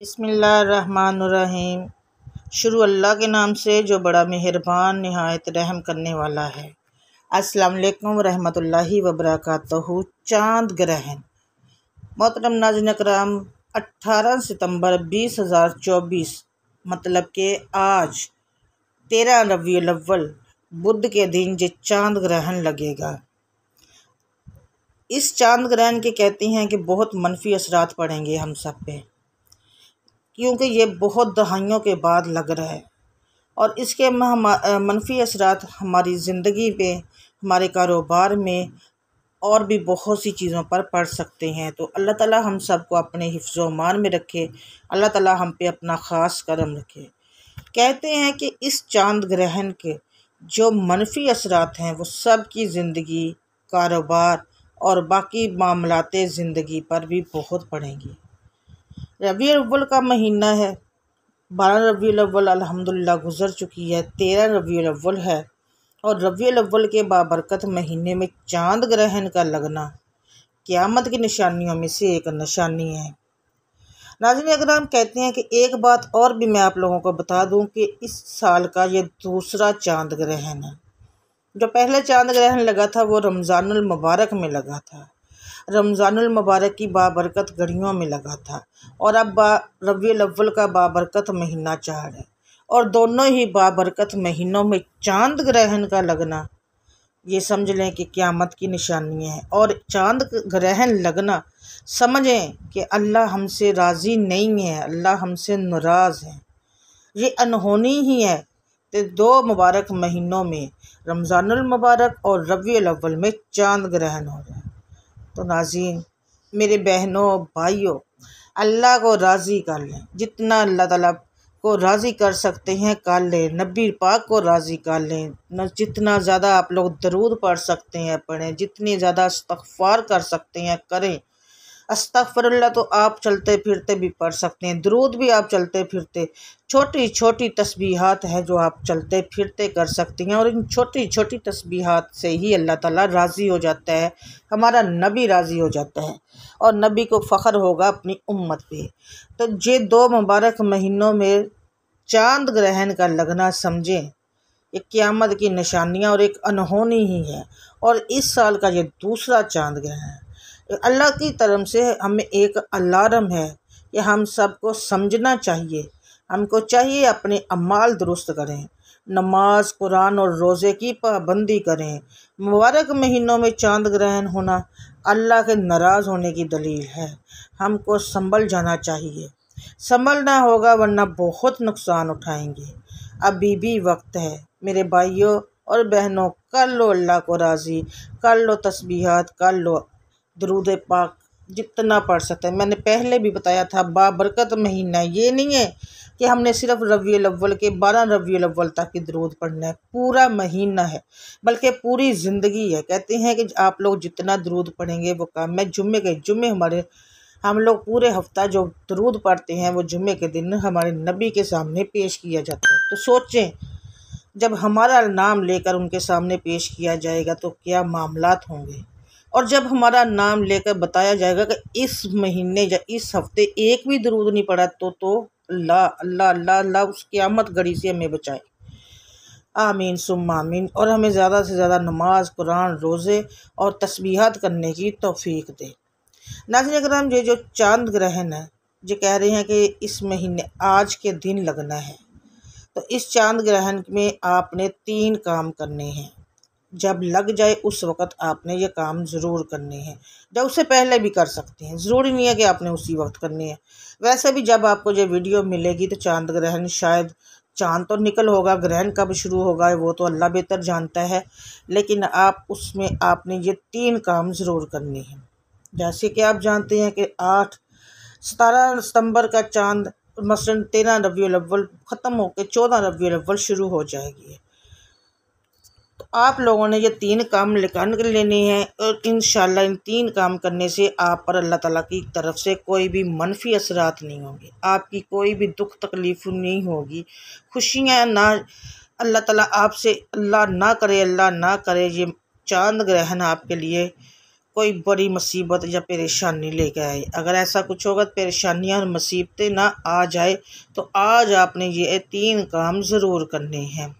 बिस्मिल्लाहिर्रहमानिर्रहीम। शुरू अल्लाह के नाम से जो बड़ा मेहरबान निहायत रहम करने वाला है। अस्सलाम वालेकुम रहमतुल्लाहि व बरकातहू। चाँद ग्रहण। मोहतरम नाज़रीन करम, 18 सितंबर 2024 मतलब के आज 13 रबीउल अव्वल बुध के दिन जो चाँद ग्रहण लगेगा। इस चाँद ग्रहण के कहते हैं कि बहुत मनफी असरात पड़ेंगे हम सब पे, क्योंकि ये बहुत दहाइयों के बाद लग रहा है और इसके मनफी असरात हमारी ज़िंदगी पे, हमारे कारोबार में और भी बहुत सी चीज़ों पर पड़ सकते हैं। तो अल्लाह ताला हम सब को अपने हिफ्ज़ मान में रखे, अल्लाह ताला हम पे अपना ख़ास करम रखे। कहते हैं कि इस चाँद ग्रहण के जो मनफी असरात हैं वो सब की ज़िंदगी, कारोबार और बाकी मामलाते ज़िंदगी पर भी बहुत पड़ेंगी। रबीउल अव्वल का महीना है, 12 रबीउल अव्वल अल्हम्दुलिल्लाह गुज़र चुकी है, 13 रबीउल अव्वल है और रबीउल अव्वल के बाबरकत महीने में चाँद ग्रहण का लगना क़यामत की निशानियों में से एक निशानी है। नाज़रीन अकराम, कहते हैं कि एक बात और भी मैं आप लोगों को बता दूं कि इस साल का ये दूसरा चाँद ग्रहण है। जो पहले चाँद ग्रहण लगा था वो रमज़ानुल मुबारक में लगा था, रमज़ानुल मुबारक की बाबरकत घड़ियों में लगा था और अब रबीउल अव्वल का बाबरकत महीना चार है और दोनों ही बाबरकत महीनों में चाँद ग्रहण का लगना ये समझ लें कि क़यामत की निशानी है। और चाँद ग्रहण लगना समझें कि अल्लाह हमसे राज़ी नहीं है, अल्लाह हमसे नाराज़ है। ये अनहोनी ही है कि दो मुबारक महीनों में रमज़ानुल मुबारक और रबीउल अव्वल में चाँद ग्रहण हो जाए। तो नाज़रीन, मेरे बहनों भाइयों, अल्लाह को राज़ी कर लें, जितना अल्लाह ताला को राज़ी कर सकते हैं कर लें, नबी पाक को राज़ी कर लें। जितना ज़्यादा आप लोग दरूद पढ़ सकते हैं पढ़ें, जितनी ज़्यादा इस्तग़फ़ार कर सकते हैं करें। अस्तग़फ़िरुल्लाह तो आप चलते फिरते भी पढ़ सकते हैं, दरूद भी आप चलते फिरते, छोटी छोटी तस्बीहात है जो आप चलते फिरते कर सकती हैं और इन छोटी छोटी तस्बीहात से ही अल्लाह ताला राज़ी हो जाता है, हमारा नबी राज़ी हो जाता है और नबी को फ़ख्र होगा अपनी उम्मत पे। तो ये दो मुबारक महीनों में चाँद ग्रहण का लगना समझें ये क़यामत की निशानियाँ और एक अनहोनी ही है और इस साल का ये दूसरा चाँद ग्रहण है। अल्लाह की तरफ से हमें एक अलार्म है कि हम सबको समझना चाहिए, हमको चाहिए अपने अमाल दुरुस्त करें, नमाज, कुरान और रोज़े की पाबंदी करें। मुबारक महीनों में चाँद ग्रहण होना अल्लाह के नाराज़ होने की दलील है। हमको संभल जाना चाहिए, संभलना होगा वरना बहुत नुकसान उठाएंगे। अभी भी वक्त है मेरे भाइयों और बहनों, कर लो अल्लाह को राज़ी, कर लो तस्बीहात, कर लो दरूद पाक जितना पढ़ सकते हैं। मैंने पहले भी बताया था बाबरकत महीना ये नहीं है कि हमने सिर्फ रबीउल अव्वल के 12 रबीउल अव्वल तक की दरूद पढ़ना है, पूरा महीना है बल्कि पूरी ज़िंदगी है। कहते हैं कि आप लोग जितना दरूद पढ़ेंगे वो काम है। जुम्मे के जुम्मे हम लोग पूरे हफ्ता जो दरूद पढ़ते हैं वो जुम्मे के दिन हमारे नबी के सामने पेश किया जाता है। तो सोचें, जब हमारा नाम लेकर उनके सामने पेश किया जाएगा तो क्या मामलात होंगे। और जब हमारा नाम लेकर बताया जाएगा कि इस महीने या इस हफ्ते एक भी दरूद नहीं पड़ा तो अल्लाह अल्लाह अल्लाह अल्लाह उस क़यामत घड़ी से हमें बचाए। आमीन सुम्मा आमीन। और हमें ज़्यादा से ज़्यादा नमाज, कुरान, रोज़े और तस्बीहात करने की तौफीक दे। नाज़रीन करम, ये जो चाँद ग्रहण है जो कह रहे हैं कि इस महीने आज के दिन लगना है, तो इस चाँद ग्रहण में आपने 3 काम करने हैं। जब लग जाए उस वक़्त आपने ये काम ज़रूर करने हैं, जब उससे पहले भी कर सकते हैं, ज़रूरी नहीं है कि आपने उसी वक्त करने हैं। वैसे भी जब आपको ये वीडियो मिलेगी तो चाँद ग्रहण शायद चाँद तो निकल होगा, ग्रहण कब शुरू होगा वो तो अल्लाह बेहतर जानता है, लेकिन आप उसमें आपने ये 3 काम ज़रूर करने हैं। जैसे कि आप जानते हैं कि 17 सितंबर का चाँद मसलन 13 रबीउल अव्वल ख़त्म होकर 14 रबीउल अव्वल शुरू हो जाएगी। तो आप लोगों ने ये 3 काम निकाल कर लेने हैं और इंशाल्लाह इन 3 काम करने से आप पर अल्लाह ताला की तरफ से कोई भी मनफी असरात नहीं होंगे, आपकी कोई भी दुख तकलीफ़ नहीं होगी, खुशियाँ ना अल्लाह ताला आपसे अल्लाह ना करे ये चाँद ग्रहण आपके लिए कोई बड़ी मुसीबत या परेशानी लेकर आए। अगर ऐसा कुछ होगा, परेशानियां और मुसीबतें ना आ जाए, तो आज आपने ये 3 काम ज़रूर करने हैं।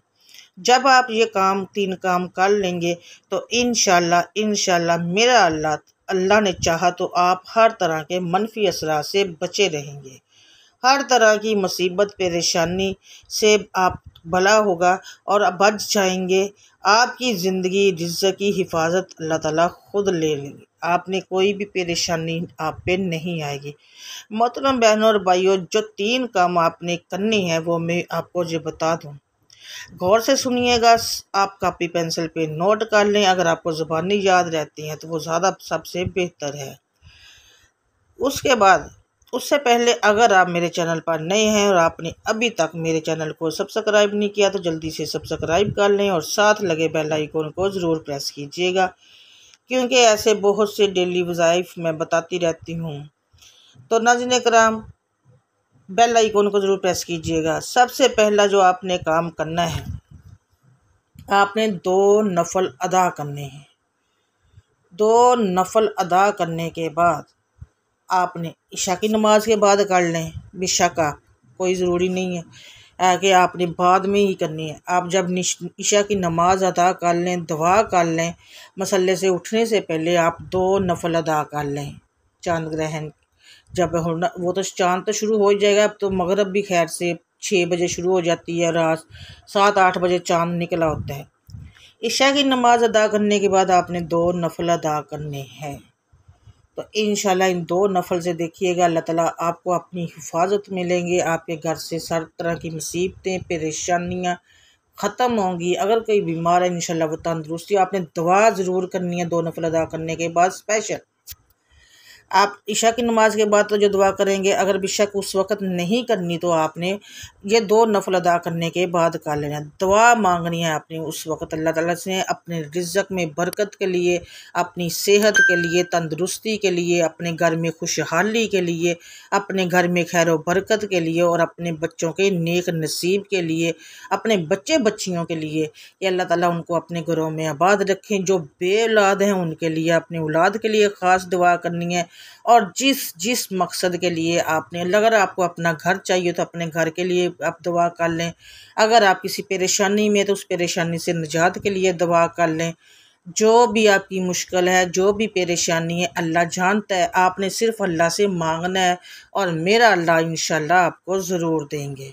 जब आप ये 3 काम कर लेंगे तो इंशाल्लाह मेरा अल्लाह ने चाहा तो आप हर तरह के मनफी असरात से बचे रहेंगे। हर तरह की मुसीबत परेशानी से आप भला होगा और बच जाएंगे। आपकी ज़िंदगी रिज़्क़ की हिफाजत अल्लाह ताला ख़ुद ले लेंगे। आपने कोई भी परेशानी आप पे नहीं आएगी। मोहतरम बहनों और भाइयों, जो 3 काम आपने करने हैं वो मैं आपको जो बता दूं, गौर से सुनिएगा। आप कॉपी पेंसिल पे नोट कर लें। अगर आपको ज़ुबानी याद रहती हैं तो वो ज़्यादा सबसे बेहतर है। उससे पहले अगर आप मेरे चैनल पर नए हैं और आपने अभी तक मेरे चैनल को सब्सक्राइब नहीं किया तो जल्दी से सब्सक्राइब कर लें और साथ लगे बेल आइकन को ज़रूर प्रेस कीजिएगा, क्योंकि ऐसे बहुत से डेली वज़ाइफ मैं बताती रहती हूँ। तो नाज़रीन कराम, बेल आइकन को ज़रूर प्रेस कीजिएगा। सबसे पहला जो आपने काम करना है, आपने 2 नफल अदा करने हैं। 2 नफल अदा करने के बाद आपने इशा की नमाज़ के बाद कर लें। बेशक आप कोई ज़रूरी नहीं है कि आपने बाद में ही करनी है। आप जब इशा की नमाज़ अदा कर लें, दुआ कर लें, मसल्ले से उठने से पहले आप 2 नफल अदा कर लें। चांद ग्रहण जब होना, वो तो चांद तो शुरू हो जाएगा। अब तो मगरब भी खैर से 6 बजे शुरू हो जाती है, रात 7-8 बजे चांद निकला होता है। इशा की नमाज़ अदा करने के बाद आपने 2 नफल अदा करने हैं। तो इंशाल्लाह इन 2 नफल से देखिएगा अल्लाह ताला आपको अपनी हिफाजत में लेंगे। आपके घर से हर तरह की मुसीबतें परेशानियां ख़त्म होंगी। अगर कोई बीमार है इंशाल्लाह वो तंदुरुस्ती। आपने दुआ ज़रूर करनी है 2 नफल अदा करने के बाद। स्पेशल आप इशा की नमाज़ के बाद तो जो दुआ करेंगे, अगर बेशक उस वक़्त नहीं करनी तो आपने ये 2 नफल अदा करने के बाद कर लेना। दुआ मांगनी है आपने उस वक़्त अल्लाह ताला से अपने रिज़्क़ में बरकत के लिए, अपनी सेहत के लिए, तंदुरुस्ती के लिए, अपने घर में खुशहाली के लिए, अपने घर में खैर व बरकत के लिए और अपने बच्चों के नेक नसीब के लिए, अपने बच्चे बच्चियों के लिए कि अल्लाह ताला उनको अपने घरों में आबाद रखें। जो बे औलाद हैं उनके लिए, अपनी औलाद के लिए ख़ास दुआ करनी है। और जिस मकसद के लिए आपने, अगर आपको अपना घर चाहिए तो अपने घर के लिए आप दुआ कर लें। अगर आप किसी परेशानी में तो उस परेशानी से निजात के लिए दुआ कर लें। जो भी आपकी मुश्किल है, जो भी परेशानी है, अल्लाह जानता है। आपने सिर्फ अल्लाह से मांगना है और मेरा अल्लाह इंशाल्लाह आपको ज़रूर देंगे।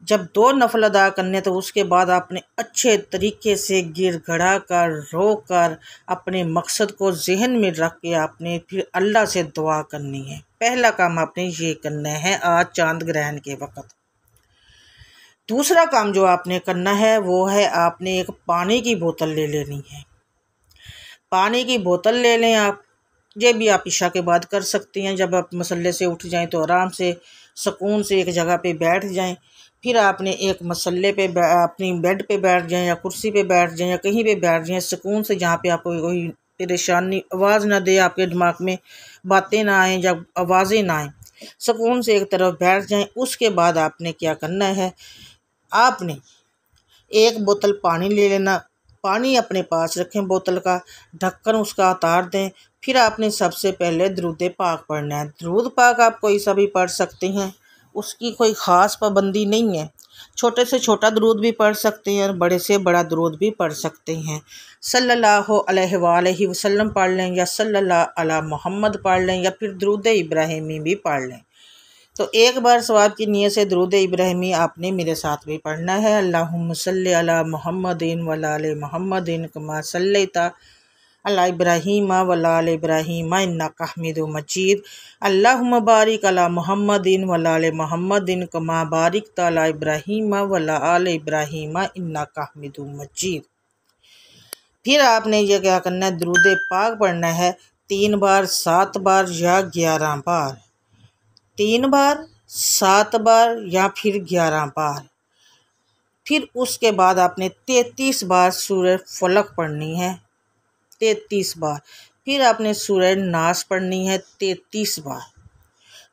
जब 2 नफल अदा करने तो उसके बाद आपने अच्छे तरीके से गिड़गड़ा कर, रो कर, अपने मकसद को जहन में रख के आपने फिर अल्लाह से दुआ करनी है। पहला काम आपने ये करना है आज चांद ग्रहण के वक़्त। दूसरा काम जो आपने करना है वो है आपने एक पानी की बोतल ले लेनी है। पानी की बोतल ले लें आप। ये भी आप इशा के बाद कर सकती हैं। जब आप मसल्ले से उठ जाएं तो आराम से सुकून से एक जगह पे बैठ जाएं। फिर आपने एक मसल्ले पे अपनी बेड पे बैठ जाएं या कुर्सी पे बैठ जाएं या कहीं पे बैठ जाएं सुकून से, जहाँ पे आपको कोई परेशानी आवाज़ ना दे, आपके दिमाग में बातें ना आएँ या आवाज़ें ना आएँ। सुकून से एक तरफ बैठ जाएं। उसके बाद आपने क्या करना है, आपने एक बोतल पानी ले लेना। पानी अपने पास रखें, बोतल का ढक्कन उसका उतार दें। फिर आपने सबसे पहले दरूद पाक पढ़ना है। दरूद पाक आप कोई सा भी पढ़ सकते हैं, उसकी कोई ख़ास पाबंदी नहीं है। छोटे से छोटा दरूद भी पढ़ सकते हैं और बड़े से बड़ा दरूद भी पढ़ सकते हैं। सल्लल्लाहु अलैहि वसल्लम पढ़ लें या सल्लल्लाहु अला मोहम्मद पढ़ लें या फिर दरूद इब्राहिमी भी पढ़ लें। तो एक बार सवाब की नीयत से दरूद इब्राहिमी आपने मेरे साथ भी पढ़ना है। अल्लाहुम्मा सल्ली अला मुहम्मदिन व अला आलि मुहम्मदिन कमा सल्लैता अला इब्राहीम व अला आलि इब्राहीम इन्नका हमीदुम मजीद। अल्लाहुम्मा बारिक अला मुहम्मदिन व अला आलि मुहम्मदिन कमा बारिकता अला इब्राहीम व अला आलि इब्राहीम इन्नका हमीदुम मजीद। फिर आपने ये क्या करना है, दरूद पाक पढ़ना है 3 बार, 7 बार या 11 बार। 3 बार, 7 बार या फिर 11 बार। फिर उसके बाद आपने 33 बार सूरह फलक पढ़नी है, 33 बार। फिर आपने सूरह नास पढ़नी है 33 बार।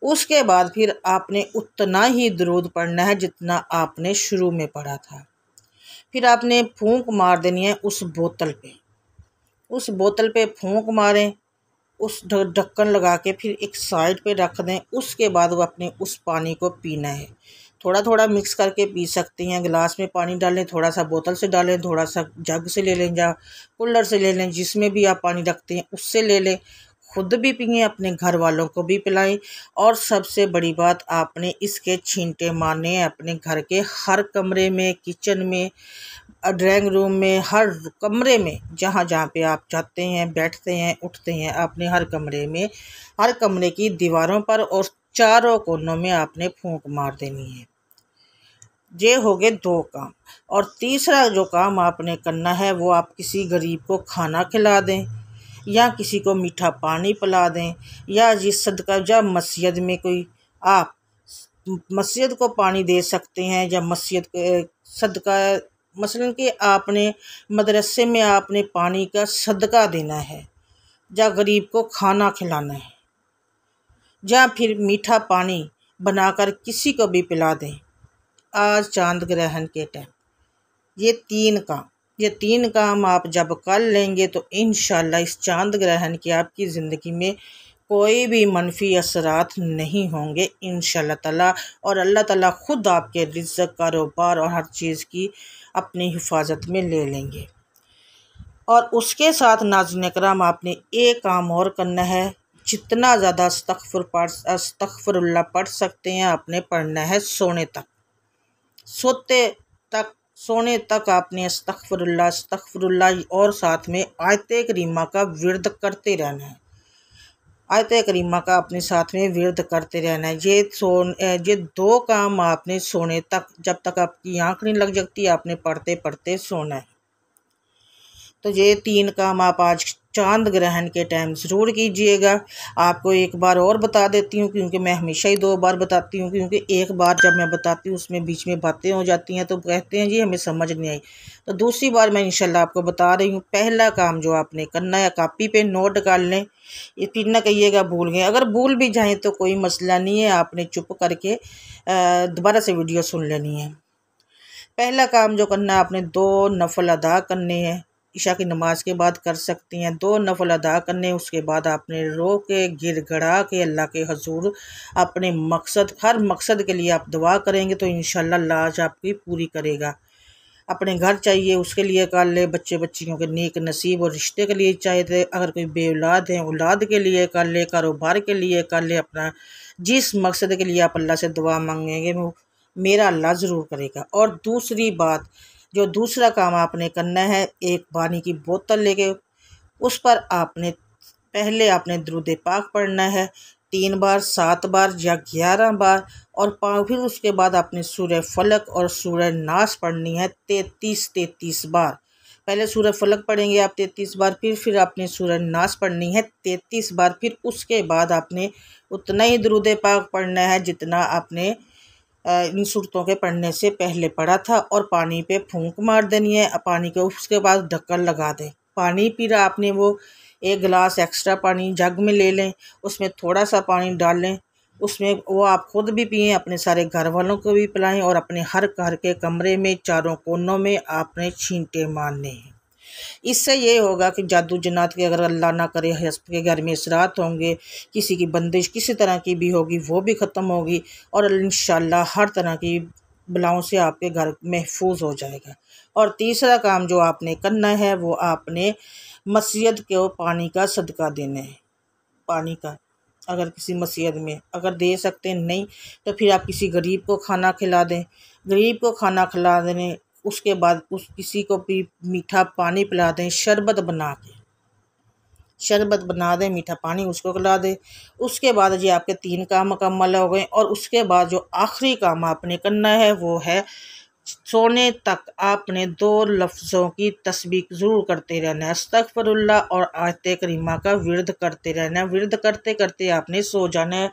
उसके बाद फिर आपने उतना ही दरूद पढ़ना है जितना आपने शुरू में पढ़ा था। फिर आपने फूंक मार देनी है उस बोतल पे। उस बोतल पे फूंक मारें, उस ढक्कन लगा के फिर एक साइड पे रख दें। उसके बाद वो अपने उस पानी को पीना है। थोड़ा थोड़ा मिक्स करके पी सकती हैं। गिलास में पानी डालें, थोड़ा सा बोतल से डालें, थोड़ा सा जग से ले लें या कूलर से ले लें, जिसमें भी आप पानी रखते हैं उससे ले लें। खुद भी पिए, अपने घर वालों को भी पिलाएं। और सबसे बड़ी बात, आपने इसके छींटे मारने हैं अपने घर के हर कमरे में, किचन में, ड्राइंग रूम में, हर कमरे में, जहाँ जहाँ पे आप जाते हैं, बैठते हैं, उठते हैं, आपने हर कमरे में, हर कमरे की दीवारों पर और चारों कोनों में आपने फूंक मार देनी है। ये हो गए 2 काम। और तीसरा जो काम आपने करना है वो आप किसी गरीब को खाना खिला दें, या किसी को मीठा पानी पिला दें, या जिस सदका या मस्जिद में कोई आप मस्जिद को पानी दे सकते हैं, या मस्जिद सदका मसलन कि आपने मदरसे में आपने पानी का सदका देना है, या गरीब को खाना खिलाना है, या फिर मीठा पानी बनाकर किसी को भी पिला दें आज चांद ग्रहण के टाइम। ये तीन काम आप जब कर लेंगे तो इंशाल्लाह इस चांद ग्रहण की आपकी ज़िंदगी में कोई भी मनफी असरात नहीं होंगे इंशाल्लाह ताला। और अल्लाह ताला ख़ुद आपके रिज़्क़, कारोबार और हर चीज़ की अपनी हिफाजत में ले लेंगे। और उसके साथ नाज़रीन करम आपने एक काम और करना है, जितना ज़्यादा अस्तग़फ़िरुल्लाह पढ़ सकते हैं आपने पढ़ना है सोने तक। सोने तक आपने अस्तग़फ़िरुल्लाह और साथ में आयत करीमा का विर्द करते रहना है। आयत करीमा का अपने साथ में विर्द करते रहना है। ये 2 काम आपने सोने तक, जब तक आपकी आँख नहीं लग जाती, आपने पढ़ते पढ़ते सोना है। तो ये 3 काम आप आज चांद ग्रहण के टाइम ज़रूर कीजिएगा। आपको एक बार और बता देती हूँ, क्योंकि मैं हमेशा ही 2 बार बताती हूँ, क्योंकि एक बार जब मैं बताती हूँ उसमें बीच में बातें हो जाती हैं तो कहते हैं जी हमें समझ नहीं आई। तो दूसरी बार मैं इंशाल्लाह आपको बता रही हूँ। पहला काम जो आपने करना है, कापी पे नोट कर लें, ये फिर ना कहिएगा भूल गए। अगर भूल भी जाएँ तो कोई मसला नहीं है, आपने चुप करके दोबारा से वीडियो सुन लेनी है। पहला काम जो करना है, आपने 2 नफल अदा करने हैं। इशा की नमाज के बाद कर सकती हैं, 2 नफल अदा करने। उसके बाद आपने रो के गिड़गिड़ा के अल्लाह के हजूर अपने हर मकसद के लिए आप दुआ करेंगे तो इंशाल्लाह अल्लाह आज आपकी पूरी करेगा। अपने घर चाहिए उसके लिए कर ले, बच्चे बच्चियों के नेक नसीब और रिश्ते के लिए चाहिए, अगर कोई बे औलाद है औलाद के लिए कर ले, कारोबार के लिए कर ले। अपना जिस मकसद के लिए आप अल्लाह से दुआ मांगेंगे वो मेरा अल्लाह ज़रूर करेगा। और दूसरी बात, जो दूसरा काम आपने करना है, एक पानी की बोतल लेके उस पर पहले आपने दुरूद पाक पढ़ना है 3 बार, 7 बार या 11 बार। और फिर उसके बाद आपने सूरह फलक और सूरह नास पढ़नी है 33 बार। पहले सूरह फलक पढ़ेंगे आप 33 बार, फिर आपने सूरह नास पढ़नी है 33 बार। फिर उसके बाद आपने उतना ही दुरूद पाक पढ़ना है जितना आपने इन सूरतों के पढ़ने से पहले पढ़ा था, और पानी पे फूंक मार देनी है पानी को। उसके बाद ढक्कन लगा दें। पानी पी रहा आपने वो 1 गिलास एक्स्ट्रा पानी जग में ले लें, उसमें थोड़ा सा पानी डाल लें, उसमें वो आप खुद भी पिएँ, अपने सारे घर वालों को भी पिलाएं। और अपने हर घर के कमरे में चारों कोनों में आपने छींटे मारने हैं। इससे ये होगा कि जादू जन्नात के, अगर अल्लाह ना करे के घर में असरात होंगे, किसी की बंदिश किसी तरह की भी होगी वो भी ख़त्म होगी, और इंशाल्लाह हर तरह की बलाओं से आपके घर महफूज हो जाएगा। और तीसरा काम जो आपने करना है वो आपने मस्जिद को पानी का सदका देना है। पानी का अगर किसी मस्जिद में अगर दे सकते हैं, नहीं तो फिर आप किसी गरीब को खाना खिला दें। गरीब को खाना खिला देने उसके बाद किसी को भी मीठा पानी पिला दें, शरबत बना दें, मीठा पानी उसको खिला दें। उसके बाद जी आपके 3 काम मुकम्मल हो गए। और उसके बाद जो आखिरी काम आपने करना है वो है, सोने तक आपने 2 लफ्ज़ों की तस्बीह ज़रूर करते रहना है, अस्तग़फ़िरुल्लाह और आयत करीमा का विर्द करते रहना है। विर्द करते करते आपने सो जाना है।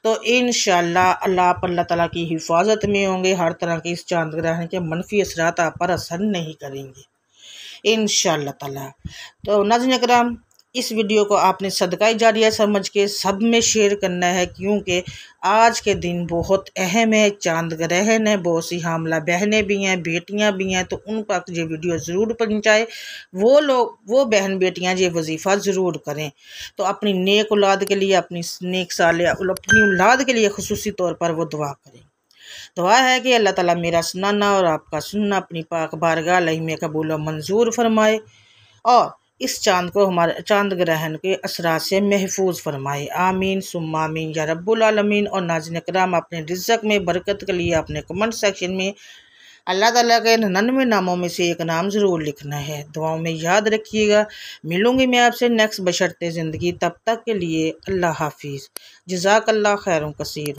तो इंशाल्लाह अल्लाह ताला की हिफाजत में होंगे। हर तरह के इस चांद ग्रहण के मनफी असरात आप पर असर नहीं करेंगे इंशाल्लाह ताला। तो नाज़रीन करम, इस वीडियो को आपने सदका जारिया समझ के सब में शेयर करना है, क्योंकि आज के दिन बहुत अहम है। चांद ग्रहण है, बहुत सी हामला बहनें भी हैं, बेटियां भी हैं, तो उन पर ये वीडियो ज़रूर पहुंचाए। वो बहन बेटियां ये वजीफ़ा ज़रूर करें। तो अपनी नेक औलाद के लिए, अपनी नेक साले अपनी औलाद के लिए ख़ुसूसी तौर पर वो दुआ करें। दुआ है कि अल्लाह ताला मेरा सुनाना और आपका सुनना अपनी पाक बारगाह में कबूल और मंजूर फरमाए, और इस चांद को, हमारे चांद ग्रहण के असरात से महफूज फरमाए। आमीन सुम्मा आमीन या रब्बुल आलमीन। और नाज़रीन कराम, अपने रिज़्क़ में बरकत के लिए अपने कमेंट सेक्शन में अल्लाह ताला के 99 नामों में से एक नाम ज़रूर लिखना है। दुआओं में याद रखिएगा। मिलूँगी मैं आपसे नेक्स्ट बशर्ते ज़िंदगी। तब तक के लिए अल्लाह हाफिज़। जज़ाकल्लाह खैरुन कसीर।